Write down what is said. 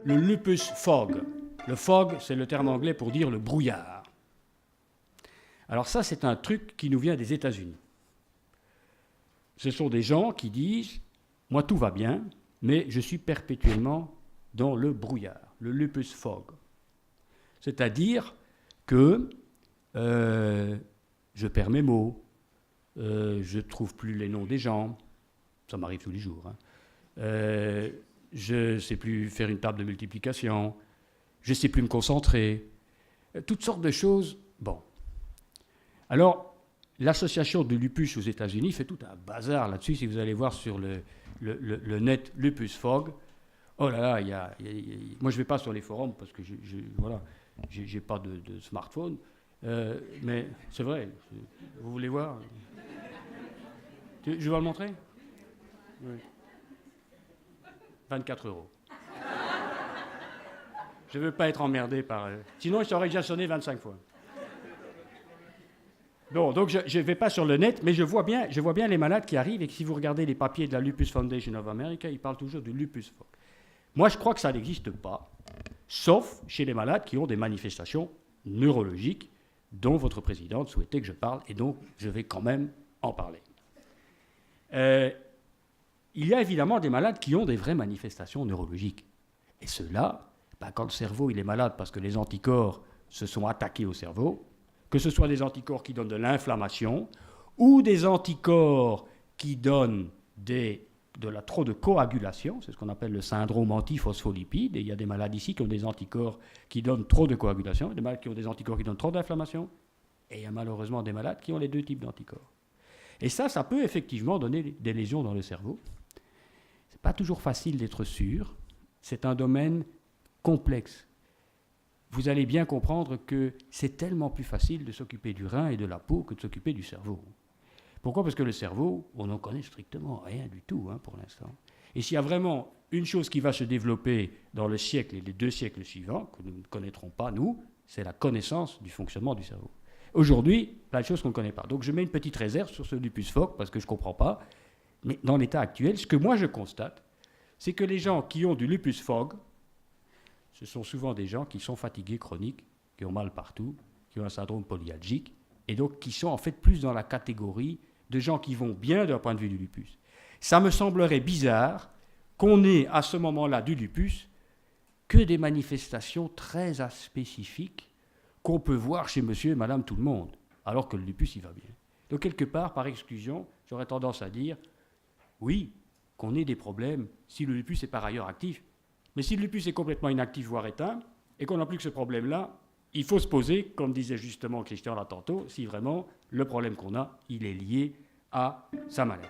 Le lupus fog. Le fog, c'est le terme anglais pour dire le brouillard. Alors ça, c'est un truc qui nous vient des États-Unis. Ce sont des gens qui disent « Moi, tout va bien, mais je suis perpétuellement dans le brouillard, le lupus fog. » C'est-à-dire que je perds mes mots, je ne trouve plus les noms des gens, ça m'arrive tous les jours, hein. Je ne sais plus faire une table de multiplication, je ne sais plus me concentrer, toutes sortes de choses. Bon. Alors, l'association de lupus aux États-Unis fait tout un bazar là-dessus. Si vous allez voir sur le net lupus fog, oh là là, moi je ne vais pas sur les forums parce que j'ai pas de smartphone, mais c'est vrai. Vous voulez voir? Je vais le montrer? Oui. 24 €. Je ne veux pas être emmerdé par... Sinon, il s'aurait déjà sonné 25 fois. Bon, donc je ne vais pas sur le net, mais je vois bien les malades qui arrivent, et que si vous regardez les papiers de la Lupus Foundation of America, ils parlent toujours du lupus fog. Moi, je crois que ça n'existe pas, sauf chez les malades qui ont des manifestations neurologiques dont votre présidente souhaitait que je parle, et donc je vais quand même en parler. Il y a évidemment des malades qui ont des vraies manifestations neurologiques. Et ceux-là, quand le cerveau il est malade parce que les anticorps se sont attaqués au cerveau, que ce soit des anticorps qui donnent de l'inflammation ou des anticorps qui donnent trop de coagulation, c'est ce qu'on appelle le syndrome antiphospholipide, et il y a des malades ici qui ont des anticorps qui donnent trop de coagulation, des malades qui ont des anticorps qui donnent trop d'inflammation, et il y a malheureusement des malades qui ont les deux types d'anticorps. Et ça peut effectivement donner des lésions dans le cerveau. Ce n'est pas toujours facile d'être sûr, c'est un domaine complexe. Vous allez bien comprendre que c'est tellement plus facile de s'occuper du rein et de la peau que de s'occuper du cerveau. Pourquoi ? Parce que le cerveau, on n'en connaît strictement rien du tout pour l'instant. Et s'il y a vraiment une chose qui va se développer dans le siècle et les 2 siècles suivants, que nous ne connaîtrons pas, nous, c'est la connaissance du fonctionnement du cerveau. Aujourd'hui, plein de choses qu'on ne connaît pas. Donc je mets une petite réserve sur ce lupus fog, parce que je ne comprends pas. Mais dans l'état actuel, ce que moi je constate, c'est que les gens qui ont du lupus fog, ce sont souvent des gens qui sont fatigués chroniques, qui ont mal partout, qui ont un syndrome polyalgique, et donc qui sont en fait plus dans la catégorie de gens qui vont bien d'un point de vue du lupus. Ça me semblerait bizarre qu'on ait à ce moment-là du lupus que des manifestations très spécifiques qu'on peut voir chez monsieur et madame tout le monde, alors que le lupus, il va bien. Donc quelque part, par exclusion, j'aurais tendance à dire, oui, qu'on ait des problèmes si le lupus est par ailleurs actif. Mais si le lupus est complètement inactif, voire éteint, et qu'on n'a plus que ce problème-là, il faut se poser, comme disait justement Christian là tantôt, si vraiment le problème qu'on a, il est lié à sa maladie.